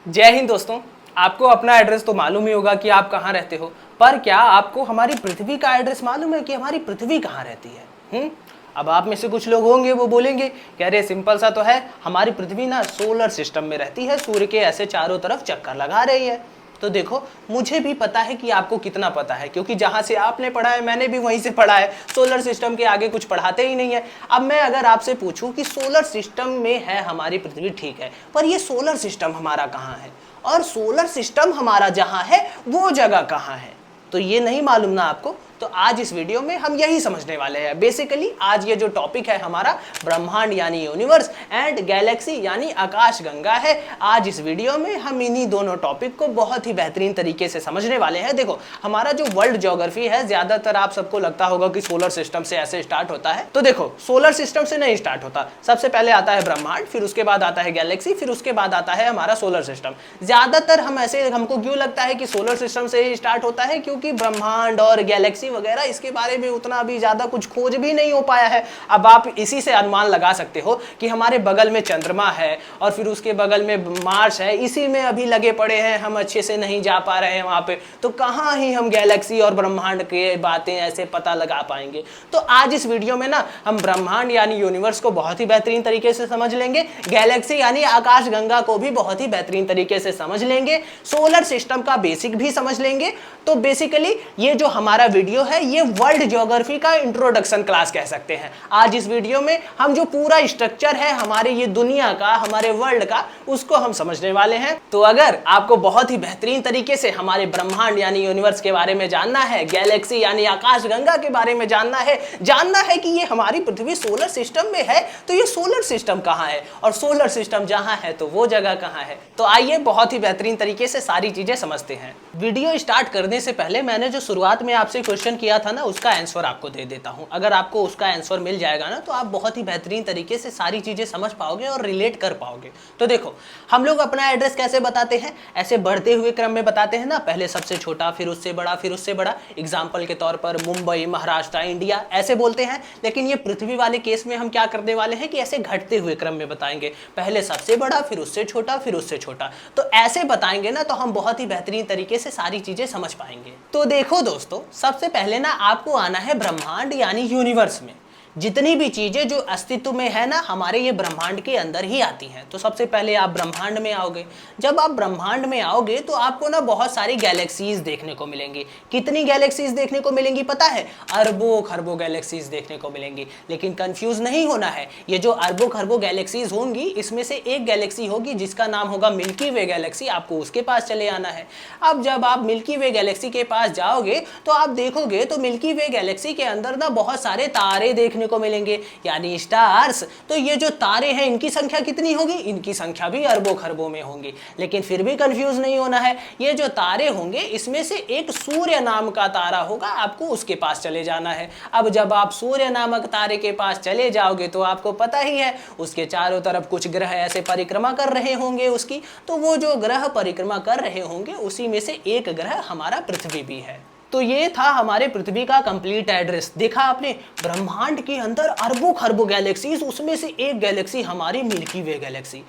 जय हिंद दोस्तों। आपको अपना एड्रेस तो मालूम ही होगा कि आप कहाँ रहते हो, पर क्या आपको हमारी पृथ्वी का एड्रेस मालूम है कि हमारी पृथ्वी कहाँ रहती है? अब आप में से कुछ लोग होंगे वो बोलेंगे कि अरे सिंपल सा तो है, हमारी पृथ्वी ना सोलर सिस्टम में रहती है, सूर्य के ऐसे चारों तरफ चक्कर लगा रही है। तो देखो, मुझे भी पता है कि आपको कितना पता है, क्योंकि जहां से आपने पढ़ा है मैंने भी वहीं से पढ़ा है। सोलर सिस्टम के आगे कुछ पढ़ाते ही नहीं है। अब मैं अगर आपसे पूछूं कि सोलर सिस्टम में है हमारी पृथ्वी, ठीक है, पर ये सोलर सिस्टम हमारा कहाँ है और सोलर सिस्टम हमारा जहां है वो जगह कहाँ है, तो ये नहीं मालूम ना आपको। तो आज इस वीडियो में हम यही समझने वाले हैं। बेसिकली आज ये जो टॉपिक है हमारा ब्रह्मांड यानी यूनिवर्स एंड गैलेक्सी यानी आकाशगंगा है। आज इस वीडियो में हम इन्हीं दोनों टॉपिक को बहुत ही बेहतरीन तरीके से समझने वाले हैं। देखो, हमारा जो वर्ल्ड ज्योग्राफी है, ज्यादातर आप सबको लगता होगा कि सोलर सिस्टम से ऐसे स्टार्ट होता है, तो देखो सोलर सिस्टम से नहीं स्टार्ट होता। सबसे पहले आता है ब्रह्मांड, फिर उसके बाद आता है गैलेक्सी, फिर उसके बाद आता है हमारा सोलर सिस्टम। ज्यादातर हमको क्यों लगता है कि सोलर सिस्टम से ही स्टार्ट होता है, क्योंकि ब्रह्मांड और गैलेक्सी वगैरह इसके बारे में उतना अभी ज्यादा कुछ खोज भी नहीं हो पाया है। अब आप इसी से अनुमान लगा सकते हो कि हमारे बगल में चंद्रमा है और फिर उसके बगल में मार्स है, इसी में अभी लगे पड़े हैं, हम अच्छे से नहीं जा पा रहे हैं वहां पे, तो कहां ही हम गैलेक्सी और ब्रह्मांड के बातें ऐसे पता लगा पाएंगे। तो आज इस वीडियो में ना हम ब्रह्मांड यानी यूनिवर्स को बहुत ही बेहतरीन तरीके से समझ लेंगे, गैलेक्सी यानी आकाशगंगा को भी बहुत ही बेहतरीन तरीके से समझ लेंगे, सोलर सिस्टम का बेसिक भी समझ लेंगे। तो बेसिकली ये जो हमारा वीडियो है ये वर्ल्ड ज्योग्राफी का इंट्रोडक्शन क्लास कह सकते हैं। आज इस वीडियो में हम जो पूरा स्ट्रक्चर है हमारे ये दुनिया का, हमारे वर्ल्ड का, उसको हम समझने वाले हैं। तो अगर आपको बहुत ही बेहतरीन तरीके से हमारे ब्रह्मांड यानी यूनिवर्स के बारे में जानना है, गैलेक्सी यानी आकाशगंगा के बारे में जानना है कि ये हमारी पृथ्वी सोलर सिस्टम में है, तो ये सोलर सिस्टम कहाँ है और सोलर सिस्टम जहां है तो वो जगह कहाँ है, तो आइए बहुत ही बेहतरीन तरीके से सारी चीजें समझते हैं। वीडियो स्टार्ट करने से पहले मैंने जो शुरुआत में आपसे क्वेश्चन किया था ना, उसका आंसर आपको दे देता हूं। अगर आपको उसका आंसर मिल जाएगा ना तो आप बहुत ही बेहतरीन तरीके से सारी चीजें समझ पाओगे और रिलेट कर पाओगे। तो देखो, हम लोग अपना एड्रेस कैसे बताते हैं, ऐसे बढ़ते हुए क्रम में बताते हैं ना, पहले सबसे छोटा, फिर उससे बड़ा, फिर उससे बड़ा। एग्जाम्पल के तौर पर मुंबई, महाराष्ट्र, इंडिया ऐसे बोलते हैं। लेकिन ये पृथ्वी वाले केस में हम क्या करने वाले हैं कि ऐसे घटते हुए क्रम में बताएंगे, पहले सबसे बड़ा, फिर उससे छोटा, फिर उससे छोटा। तो ऐसे बताएंगे ना तो हम बहुत ही बेहतरीन तरीके से सारी चीजें समझ पाएंगे। तो देखो दोस्तों, सबसे पहले ना आपको आना है ब्रह्मांड यानी यूनिवर्स में। जितनी भी चीजें जो अस्तित्व में है ना हमारे ये ब्रह्मांड के अंदर ही आती हैं। तो सबसे पहले आप ब्रह्मांड में आओगे। जब आप ब्रह्मांड में आओगे तो आपको ना बहुत सारी गैलेक्सीज देखने को मिलेंगी। कितनी गैलेक्सीज देखने को मिलेंगी पता है? अरबों खरबों गैलेक्सीज देखने को मिलेंगी। लेकिन कंफ्यूज नहीं होना है, ये जो अरबों खरबों गैलेक्सीज होंगी इसमें से एक गैलेक्सी होगी जिसका नाम होगा मिल्की वे गैलेक्सी। आपको उसके पास चले आना है। अब जब आप मिल्की वे गैलेक्सी के पास जाओगे तो आप देखोगे तो मिल्की वे गैलेक्सी के अंदर ना बहुत सारे तारे देखने को मिलेंगे यानी स्टार्स। तो ये जो तारे हैं इनकी संख्या कितनी होगी? इनकी संख्या भी अरबों खरबों में होंगी। लेकिन फिर भी कंफ्यूज नहीं होना है, ये जो तारे होंगे इसमें से एक सूर्य नाम का तारा होगा, आपको उसके पास चले जाना है। अब जब आप सूर्य नामक तारे के पास चले जाओगे तो आपको पता ही है उसके चारों तरफ कुछ ग्रह ऐसे परिक्रमा कर रहे होंगे उसकी। तो वो जो ग्रह परिक्रमा कर रहे होंगे उसी में से एक ग्रह हमारा पृथ्वी भी है। तो ये था हमारे पृथ्वी का कंप्लीट एड्रेस। देखा आपने, ब्रह्मांड के अंदर अरबों खरबों गैलेक्सीज, उसमें से एक गैलेक्सी हमारी मिल्की वे गैलेक्सी।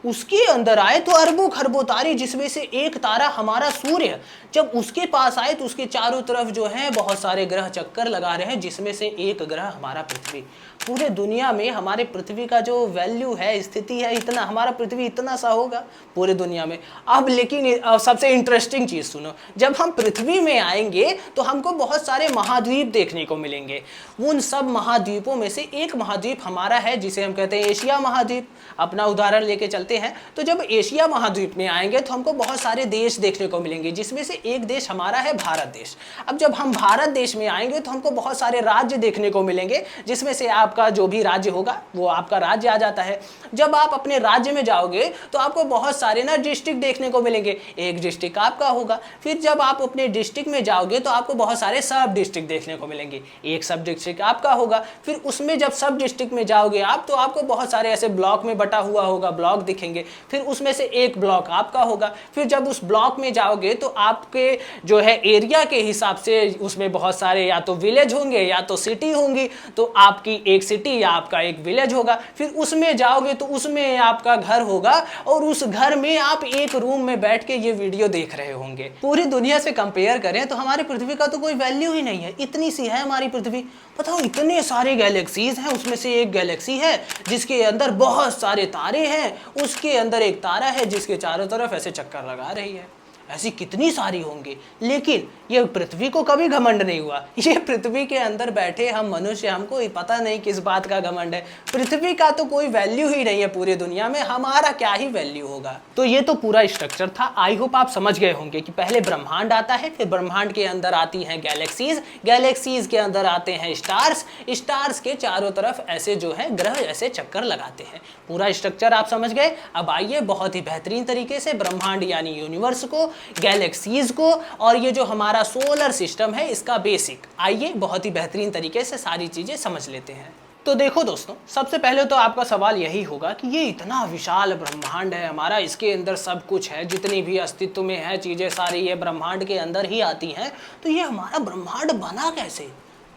उसके अंदर आए तो अरबों खरबों तारे, जिसमें से एक तारा हमारा सूर्य। जब उसके पास आए तो उसके चारों तरफ जो है बहुत सारे ग्रह चक्कर लगा रहे हैं, जिसमें से एक ग्रह हमारा पृथ्वी। पूरे दुनिया में हमारे पृथ्वी का जो वैल्यू है, स्थिति है, इतना हमारा पृथ्वी इतना सा होगा पूरे दुनिया में। अब लेकिन सबसे इंटरेस्टिंग चीज सुनो, जब हम पृथ्वी में आएंगे तो हमको बहुत सारे महाद्वीप देखने को मिलेंगे। उन सब महाद्वीपों में से एक महाद्वीप हमारा है जिसे हम कहते हैं एशिया महाद्वीप। अपना उदाहरण लेके चलते हैं, तो जब एशिया महाद्वीप में आएंगे तो हमको बहुत सारे देश देखने को मिलेंगे, जिसमें से एक देश हमारा है भारत देश। अब जब हम भारत देश में आएंगे तो हमको बहुत सारे राज्य देखने को मिलेंगे, जिसमें से आपका जो भी राज्य होगा वो आपका राज्य आ जाता है। जब आप अपने राज्य में जाओगे तो आपको बहुत सारे ना डिस्ट्रिक्ट देखने को मिलेंगे, एक डिस्ट्रिक्ट आपका होगा। फिर जब आप अपने डिस्ट्रिक्ट में जाओगे तो आपको बहुत सारे सब डिस्ट्रिक्ट देखने को मिलेंगे, एक सब डिस्ट्रिक्ट आपका होगा। फिर उसमें जब सब डिस्ट्रिक्ट में जाओगे आप तो आपको बहुत सारे ऐसे ब्लॉक में बटा हुआ होगा, ब्लॉक लिखेंगे, फिर उसमें से एक ब्लॉक आपका होगा। फिर जब उस ब्लॉक में जाओगे तो आपके जो है एरिया के हिसाब से उसमें बहुत सारे या तो विलेज होंगे या तो सिटी होंगी, तो आपकी एक सिटी या आपका एक विलेज होगा। फिर उसमें जाओगे तो उसमें आपका घर होगा और उस घर में आप एक रूम में बैठ के ये वीडियो देख रहे होंगे। पूरी दुनिया से कंपेयर करें तो हमारी पृथ्वी का तो कोई वैल्यू ही नहीं है, इतनी सी है हमारी पृथ्वी। बताओ, इतने सारे गैलेक्सीज हैं, उसमें से एक गैलेक्सी है जिसके अंदर बहुत सारे तारे हैं, उसके अंदर एक तारा है जिसके चारों तरफ ऐसे चक्कर लगा रही है। ऐसी कितनी सारी होंगी, लेकिन ये पृथ्वी को कभी घमंड नहीं हुआ। ये पृथ्वी के अंदर बैठे हम मनुष्य, हमको ही पता नहीं किस बात का घमंड है। पृथ्वी का तो कोई वैल्यू ही नहीं है पूरी दुनिया में, हमारा क्या ही वैल्यू होगा। तो ये तो पूरा स्ट्रक्चर था। आई होप आप समझ गए होंगे कि पहले ब्रह्मांड आता है, फिर ब्रह्मांड के अंदर आती हैं गैलेक्सीज, गैलेक्सीज के अंदर आते हैं स्टार्स, स्टार्स के चारों तरफ ऐसे जो है ग्रह ऐसे चक्कर लगाते हैं। पूरा स्ट्रक्चर आप समझ गए। अब आइए बहुत ही बेहतरीन तरीके से ब्रह्मांड यानी यूनिवर्स को, गैलेक्सीज को और ये जो हमारा सोलर सिस्टम है इसका बेसिक, आइए बहुत ही बेहतरीन तरीके से सारी चीजें समझ लेते हैं। तो देखो दोस्तों, सबसे पहले तो आपका सवाल यही होगा कि ये इतना विशाल ब्रह्मांड है हमारा, इसके अंदर सब कुछ है, जितनी भी अस्तित्व में है चीजें सारी ये ब्रह्मांड के अंदर ही आती हैं, तो ये हमारा ब्रह्मांड बना कैसे?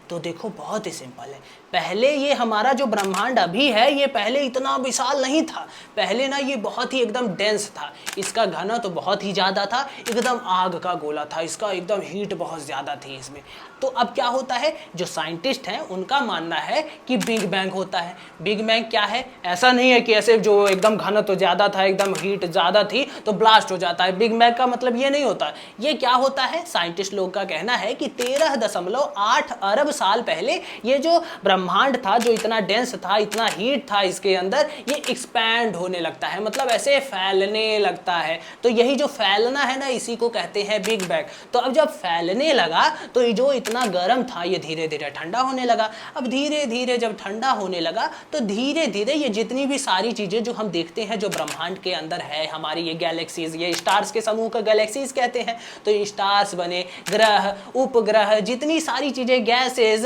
तो देखो बहुत ही सिंपल है। पहले ये हमारा जो ब्रह्मांड अभी है ये पहले इतना विशाल नहीं था। पहले ना ये बहुत ही एकदम डेंस था, इसका घना तो बहुत ही ज़्यादा था, एकदम आग का गोला था, इसका एकदम हीट बहुत ज़्यादा थी इसमें। तो अब क्या होता है, जो साइंटिस्ट हैं उनका मानना है कि बिग बैंग होता है। बिग बैंग क्या है? ऐसा नहीं है कि ऐसे जो एकदम घना तो ज़्यादा था, एकदम हीट ज़्यादा थी तो ब्लास्ट हो जाता है। बिग बैंग का मतलब ये नहीं होता। ये क्या होता है, साइंटिस्ट लोग का कहना है कि 13.8 अरब साल पहले ये जो ब्रह्मांड था, जो इतना डेंस था, इतना हीट था इसके अंदर, ये एक्सपैंड होने लगता है, मतलब ऐसे फैलने लगता है। तो यही जो फैलना है ना, इसी को कहते हैं बिग बैंग। तो अब जब फैलने लगा तो ये जो इतना गर्म था ये धीरे धीरे ठंडा होने लगा। अब धीरे धीरे जब ठंडा होने लगा तो धीरे धीरे ये जितनी भी सारी चीजें जो हम देखते हैं जो ब्रह्मांड के अंदर है, हमारी ये गैलेक्सीज, ये स्टार्स के समूह का गैलेक्सीज कहते हैं। तो ये स्टार्स बने, ग्रह, उपग्रह, जितनी सारी चीजें, गैसेज,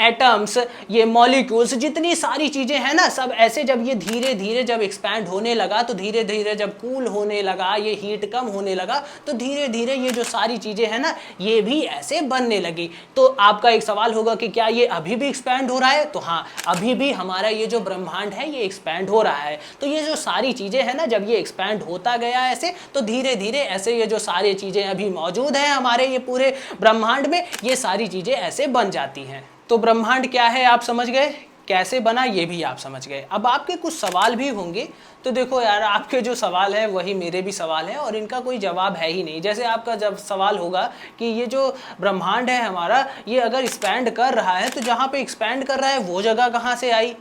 एटम्स, ये मॉलिक्यूल्स, जितनी सारी चीजें हैं ना, सब ऐसे जब ये धीरे धीरे जब एक्सपैंड होने लगा, तो धीरे धीरे जब कूल होने लगा, ये हीट कम होने लगा, तो धीरे धीरे ये जो सारी चीजें हैं ना ये भी ऐसे बनने लगी। तो आपका एक सवाल होगा कि क्या ये अभी भी एक्सपैंड हो रहा है? तो हाँ, अभी भी हमारा ये जो ब्रह्मांड है ये एक्सपैंड हो रहा है। तो ये जो सारी चीजें हैं ना, जब ये एक्सपैंड होता गया ऐसे, तो धीरे धीरे ऐसे ये जो सारी चीजें अभी मौजूद हैं हमारे ये पूरे ब्रह्मांड में, ये सारी चीजें ऐसे बन जाती हैं। तो ब्रह्मांड क्या है आप समझ गए, कैसे बना ये भी आप समझ गए। अब आपके कुछ सवाल भी होंगे, तो देखो यार, आपके जो सवाल है वही मेरे भी सवाल है और इनका कोई जवाब है ही नहीं। जैसे आपका जब सवाल होगा कि ये जो ब्रह्मांड है हमारा, ये अगर एक्सपैंड कर रहा है तो जहाँ पे एक्सपैंड कर रहा है वो जगह कहाँ से आई,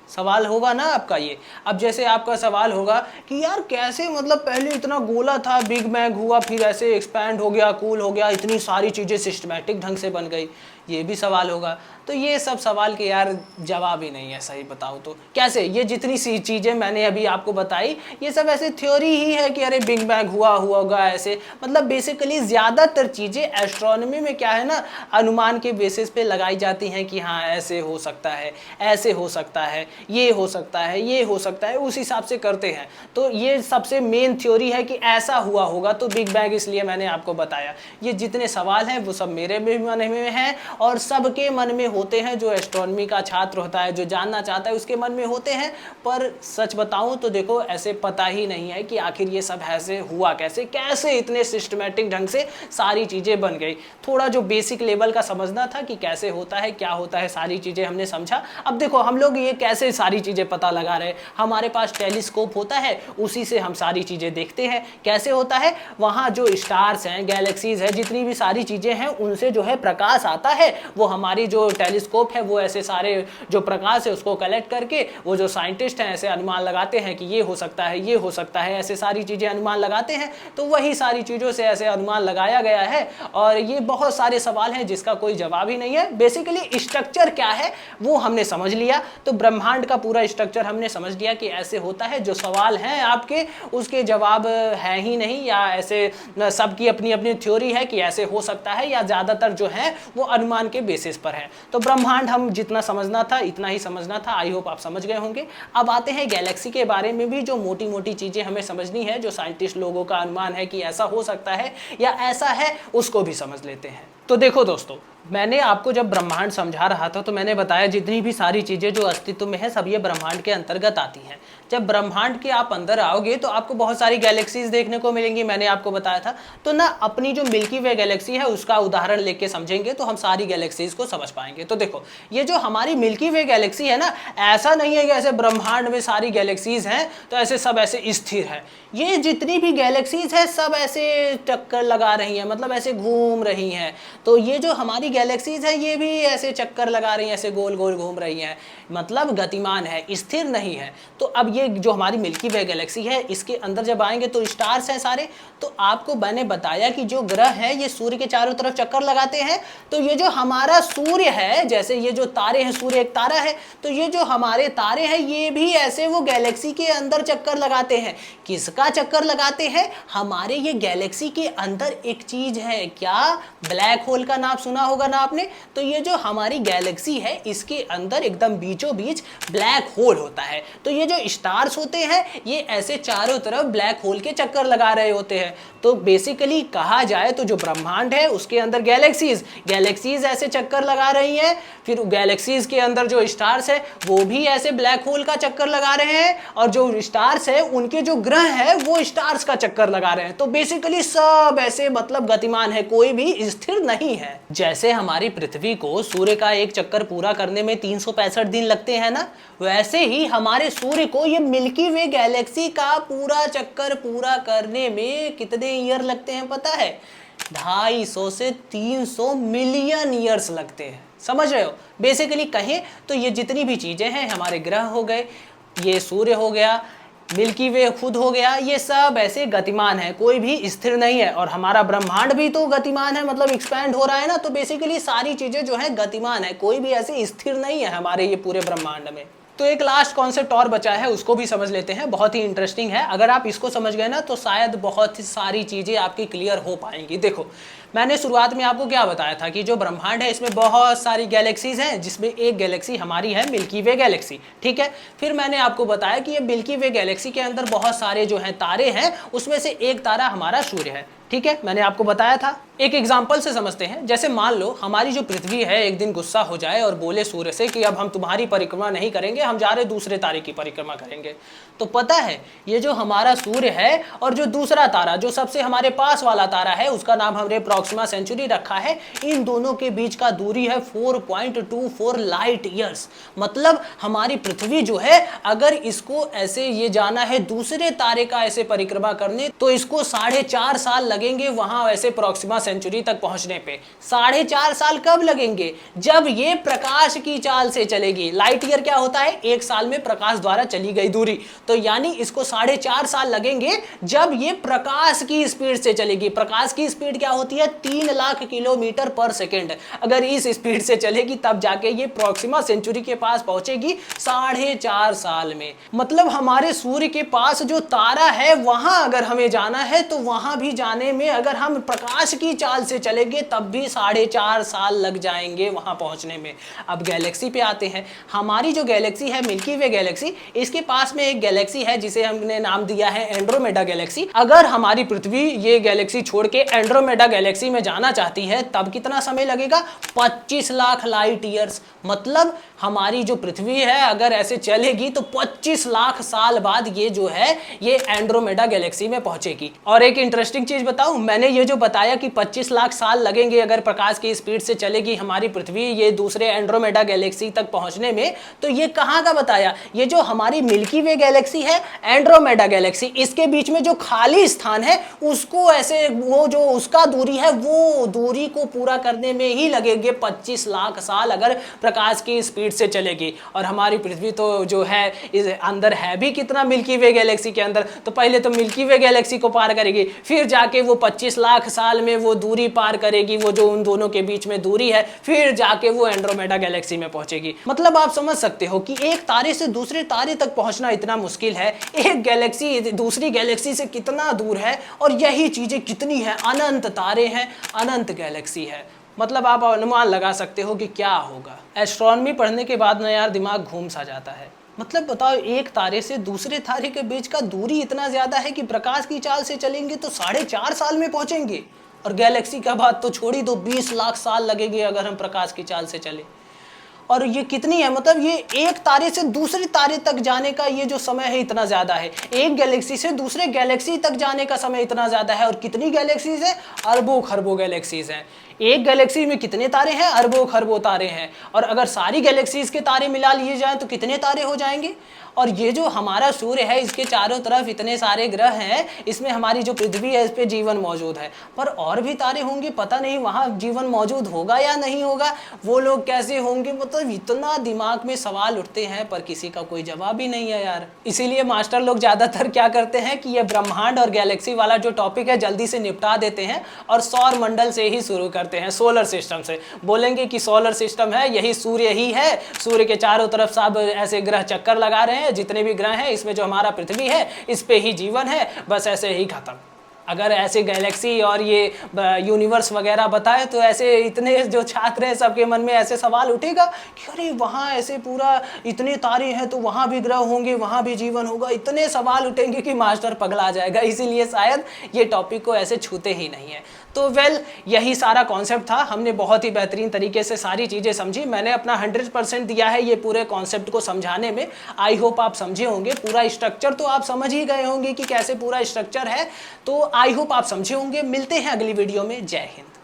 सवाल होगा ना आपका ये। अब जैसे आपका सवाल होगा कि यार कैसे, मतलब पहले इतना गोला था, बिग बैंग हुआ, फिर ऐसे एक्सपैंड हो गया, कूल हो गया, इतनी सारी चीज़ें सिस्टमैटिक ढंग से बन गई, ये भी सवाल होगा। तो ये सब सवाल के यार जवाब ही नहीं है, सही बताऊँ तो। कैसे, ये जितनी सी चीज़ें मैंने अभी आपको बताई ये सब ऐसे थ्योरी ही है कि अरे बिग बैंग हुआ होगा ऐसे। मतलब बेसिकली ज़्यादातर चीज़ें एस्ट्रोनॉमी में क्या है ना, अनुमान के बेसिस पे लगाई जाती हैं कि हाँ ऐसे हो सकता है, ऐसे हो सकता है, ये हो सकता है, ये हो सकता है, उस हिसाब से करते हैं। तो ये सबसे मेन थ्योरी है कि ऐसा हुआ होगा, तो बिग बैंग इसलिए मैंने आपको बताया। ये जितने सवाल हैं वो सब मेरे भी मन में हैं और सबके मन में होते हैं, जो एस्ट्रोनॉमी का छात्र होता है, जो जानना चाहता है उसके मन में होते हैं। पर सच बताऊं तो देखो, ऐसे पता ही नहीं है कि आखिर ये सब ऐसे हुआ कैसे, कैसे इतने सिस्टमैटिक ढंग से सारी चीज़ें बन गई। थोड़ा जो बेसिक लेवल का समझना था कि कैसे होता है, क्या होता है, सारी चीज़ें हमने समझा। अब देखो हम लोग ये कैसे सारी चीज़ें पता लगा रहे हैं, हमारे पास टेलीस्कोप होता है, उसी से हम सारी चीज़ें देखते हैं। कैसे होता है, वहाँ जो स्टार्स हैं, गैलेक्सीज है, जितनी भी सारी चीज़ें हैं, उनसे जो है प्रकाश आता है, वो हमारी जो टेलीस्कोप है वो ऐसे सारे जो प्रकाश है उसको कलेक्ट करके वो जो साइंटिस्ट हैं ऐसे अनुमान लगाते हैं कि ये हो सकता है, ये हो सकता है, ऐसे सारी चीज़ें अनुमान लगाते हैं। तो वही सारी चीज़ों से ऐसे अनुमान लगाया गया है और ये बहुत सारे सवाल हैं जिसका कोई जवाब ही नहीं है। बेसिकली स्ट्रक्चर क्या है वो हमने समझ लिया, तो ब्रह्मांड का पूरा स्ट्रक्चर हमने समझ लिया कि ऐसे होता है। जो सवाल हैं आपके उसके जवाब है ही नहीं, या ऐसे सबकी अपनी अपनी थ्योरी है कि ऐसे हो सकता है, या ज़्यादातर जो है वो अनुमान के बेसिस पर है। तो ब्रह्मांड हम जितना समझना था इतना ही समझना था। आई होप आप समझ गए होंगे। अब आते हैं गैलेक्सी के बारे में भी, जो मोटी मोटी चीजें हमें समझनी है, जो साइंटिस्ट लोगों का अनुमान है कि ऐसा हो सकता है या ऐसा है, उसको भी समझ लेते हैं। तो देखो दोस्तों, मैंने आपको जब ब्रह्मांड समझा रहा था तो मैंने बताया जितनी भी सारी चीज़ें जो अस्तित्व में है सब ये ब्रह्मांड के अंतर्गत आती हैं। जब ब्रह्मांड के आप अंदर आओगे तो आपको बहुत सारी गैलेक्सीज देखने को मिलेंगी, मैंने आपको बताया था। तो ना अपनी जो मिल्की वे गैलेक्सी है उसका उदाहरण लेके समझेंगे तो हम सारी गैलेक्सीज को समझ पाएंगे। तो देखो, ये जो हमारी मिल्की वे गैलेक्सी है ना, ऐसा नहीं है कि ऐसे ब्रह्मांड में सारी गैलेक्सीज हैं तो ऐसे सब ऐसे स्थिर है। ये जितनी भी गैलेक्सीज है सब ऐसे चक्कर लगा रही हैं, मतलब ऐसे घूम रही हैं। तो ये जो हमारी गैलेक्सीज है ये भी ऐसे चक्कर लगा रही हैं, ऐसे गोल गोल घूम रही हैं, मतलब गतिमान है, स्थिर नहीं है। तो अब ये जो हमारी मिल्की वे गैलेक्सी है इसके अंदर जब आएंगे तो स्टार्स हैं सारे। तो आपको मैंने बताया कि जो ग्रह है ये सूर्य के चारों तरफ चक्कर लगाते हैं। तो ये जो हमारा सूर्य है, जैसे ये जो तारे हैं, सूर्य एक तारा है, तो ये जो हमारे तारे हैं ये भी ऐसे वो गैलेक्सी के अंदर चक्कर लगाते हैं। किसका चक्कर लगाते हैं? हमारे ये गैलेक्सी के अंदर एक चीज है, क्या? ब्लैक होल का नाम सुना होगा ना आपने। तो ये जो हमारी गैलेक्सी है इसके अंदर एकदम बीचों बीच ब्लैक होल होता है। तो ये जो स्टार्स होते हैं ये ऐसे चारों तरफ ब्लैक होल के चक्कर लगा रहे होते हैं। तो बेसिकली कहा जाए तो जो ब्रह्मांड है उसके अंदर गैलेक्सीज ऐसे चक्कर लगा रही हैं। फिर गैलेक्सीज के अंदर जो स्टार्स है वो भी ऐसे ब्लैक होल का चक्कर लगा रहे हैं, और जो स्टार्स है उनके जो ग्रह है वो स्टार्स का चक्कर लगा रहे हैं। तो बेसिकली सब ऐसे मतलब गतिमान है, कोई भी स्थिर नहीं है। जैसे हमारी पृथ्वी को सूर्य का एक चक्कर पूरा करने में 365 दिन लगते हैं ना, वैसे ही हमारे सूर्य को ये मिल्की वे गैलेक्सी का पूरा चक्कर पूरा करने में कितने ईयर लगते हैं पता है? 250 से 300 मिलियन ईयर्स लगते हैं। समझ रहे हो? बेसिकली कहें तो ये जितनी भी चीजें हैं, हमारे ग्रह हो गए, ये सूर्य हो गया, मिल्की वे खुद हो गया, ये सब ऐसे गतिमान है, कोई भी स्थिर नहीं है। और हमारा ब्रह्मांड भी तो गतिमान है, मतलब एक्सपैंड हो रहा है ना। तो बेसिकली सारी चीजें जो है गतिमान है, कोई भी ऐसे स्थिर नहीं है हमारे ये पूरे ब्रह्मांड में। तो एक लास्ट कॉन्सेप्ट और बचा है, उसको भी समझ लेते हैं, बहुत ही इंटरेस्टिंग है। अगर आप इसको समझ गए ना तो शायद बहुत ही सारी चीजें आपकी क्लियर हो पाएंगी। देखो, मैंने शुरुआत में आपको क्या बताया था कि जो ब्रह्मांड है इसमें बहुत सारी गैलेक्सीज हैं, जिसमें एक गैलेक्सी हमारी है मिल्की वे गैलेक्सी, ठीक है। फिर मैंने आपको बताया कि ये मिल्की वे गैलेक्सी के अंदर बहुत सारे जो हैं तारे हैं, उसमें से एक तारा हमारा सूर्य है, ठीक है, मैंने आपको बताया था। एक एग्जाम्पल से समझते हैं। जैसे मान लो हमारी जो पृथ्वी है एक दिन गुस्सा हो जाए और बोले सूर्य से कि अब हम तुम्हारी परिक्रमा नहीं करेंगे, हम जा रहे दूसरे तारे की परिक्रमा करेंगे। तो पता है ये जो हमारा सूर्य है और जो दूसरा तारा जो सबसे हमारे पास वाला तारा है उसका नाम हमने प्रॉक्सिमा सेंचुरी रखा है, इन दोनों के बीच का दूरी है 4.24 लाइट ईयर्स। मतलब हमारी पृथ्वी जो है अगर इसको ऐसे ये जाना है दूसरे तारे का ऐसे परिक्रमा करने तो इसको 4.5 साल लगेंगे वहां ऐसे प्रॉक्सिमा सेंचुरी तक पहुंचने पे। 4.5 साल कब लगेंगे? जब ये प्रकाश की चाल से चलेगी। लाइट ईयर क्या होता है? 1 साल में प्रकाश द्वारा चली गई दूरी। तो यानी इसको 4.5 साल लगेंगे जब ये प्रकाश की स्पीड से चलेगी। प्रकाश की स्पीड क्या होती है? 3 लाख किलोमीटर पर सेकेंड। अगर इस स्पीड से चलेगी तब जाके ये प्रॉक्सिमा सेंचुरी के पास पहुंचेगी 4.5 साल में। मतलब हमारे सूर्य के पास जो तारा है वहां अगर हमें जाना है तो वहां भी जाने में अगर हम प्रकाश की चाल से चलेंगे तब भी 4.5 साल लग जाएंगे वहां पहुंचने में। अब गैलेक्सी पे आते हैं। हमारी जो गैलेक्सी है मिल्की वे गैलेक्सी, इसके पास में एक गैलेक्सी है जिसे हमने नाम दिया है एंड्रोमेडा गैलेक्सी। अगर हमारी पृथ्वी ये गैलेक्सी छोड़ के एंड्रोमेडा गैलेक्सी में जाना चाहती है तब कितना समय लगेगा? 25 लाख लाइट ईयर्स। मतलब हमारी जो पृथ्वी है अगर ऐसे चलेगी तो 25 लाख साल बाद ये जो है ये एंड्रोमेडा गैलेक्सी में पहुंचेगी। और एक इंटरेस्टिंग चीज बताऊं, मैंने ये जो बताया कि 25 लाख साल लगेंगे अगर प्रकाश की स्पीड से चलेगी हमारी पृथ्वी ये दूसरे एंड्रोमेडा गैलेक्सी तक पहुंचने में, तो ये कहां का बताया? ये जो हमारी मिल्की वे गैलेक्सी है एंड्रोमेडा गैलेक्सी, इसके बीच में जो खाली स्थान है उसको ऐसे वो जो उसका दूरी है वो दूरी को पूरा करने में ही लगेंगे 25 लाख साल अगर प्रकाश की स्पीड से चलेगी। और हमारी पृथ्वी तो जो है इस अंदर है भी कितना मिल्की वे गैलेक्सी के अंदर, तो पहले तो मिल्की वे गैलेक्सी को पार करेगी, फिर जाके वो 25 लाख साल में वो दूरी पार करेगी, वो जो उन दोनों के बीच में दूरी है, फिर जाके वो एंड्रोमेडा गैलेक्सी में पहुंचेगी। मतलब आप समझ सकते हो कि एक तारे से दूसरे तारे तक पहुंचना इतना मुश्किल है, एक गैलेक्सी दूसरी गैलेक्सी से कितना दूर है, और यही चीजें कितनी है, अनंत तारे हैं, अनंत गैलेक्सी है। मतलब आप अनुमान लगा सकते हो कि क्या होगा। एस्ट्रोनॉमी पढ़ने के बाद ना यार दिमाग घूम सा जाता है। मतलब बताओ, एक तारे से दूसरे तारे के बीच का दूरी इतना ज़्यादा है कि प्रकाश की चाल से चलेंगे तो 4.5 साल में पहुंचेंगे, और गैलेक्सी का बात तो छोड़ ही दो, 20 लाख साल लगेंगे अगर हम प्रकाश की चाल से चले। और ये कितनी है, मतलब ये एक तारे से दूसरे तारे तक जाने का ये जो समय है इतना ज़्यादा है। एक गैलेक्सी से दूसरे गैलेक्सी तक जाने का समय इतना ज़्यादा है। और कितनी गैलेक्सीज है? अरबों खरबों गैलेक्सीज हैं। एक गैलेक्सी में कितने तारे हैं? अरबों खरबों तारे हैं। और अगर सारी गैलेक्सीज के तारे मिला लिए जाएं तो कितने तारे हो जाएंगे? और ये जो हमारा सूर्य है, इसके चारों तरफ इतने सारे ग्रह हैं, इसमें हमारी जो पृथ्वी है इस पे जीवन मौजूद है। पर और भी तारे होंगे, पता नहीं वहाँ जीवन मौजूद होगा या नहीं होगा, वो लोग कैसे होंगे। मतलब इतना दिमाग में सवाल उठते हैं पर किसी का कोई जवाब ही नहीं है यार। इसीलिए मास्टर लोग ज़्यादातर क्या करते हैं कि ये ब्रह्मांड और गैलेक्सी वाला जो टॉपिक है जल्दी से निपटा देते हैं और सौर मंडल से ही शुरू करते हैं, सोलर सिस्टम से। बोलेंगे कि सोलर सिस्टम है, यही सूर्य ही है, सूर्य के चारों तरफ सब ऐसे ग्रह चक्कर लगा रहे हैं, जितने भी ग्रह हैं इसमें जो हमारा पृथ्वी है इस पे ही जीवन है, बस ऐसे ही खत्म। अगर ऐसे गैलेक्सी और ये यूनिवर्स वगैरह बताए तो ऐसे इतने जो छात्र हैं सबके मन में ऐसे सवाल उठेगा कि अरे वहाँ ऐसे पूरा इतने तारे हैं तो वहाँ भी ग्रह होंगे, वहाँ भी जीवन होगा। इतने सवाल उठेंगे कि मास्टर पगला जाएगा। इसीलिए शायद ये टॉपिक को ऐसे छूते ही नहीं है। तो यही सारा कॉन्सेप्ट था। हमने बहुत ही बेहतरीन तरीके से सारी चीज़ें समझी। मैंने अपना 100% दिया है ये पूरे कॉन्सेप्ट को समझाने में। आई होप आप समझे होंगे। पूरा स्ट्रक्चर तो आप समझ ही गए होंगे कि कैसे पूरा स्ट्रक्चर है। तो आई होप आप समझे होंगे। मिलते हैं अगली वीडियो में। जय हिंद।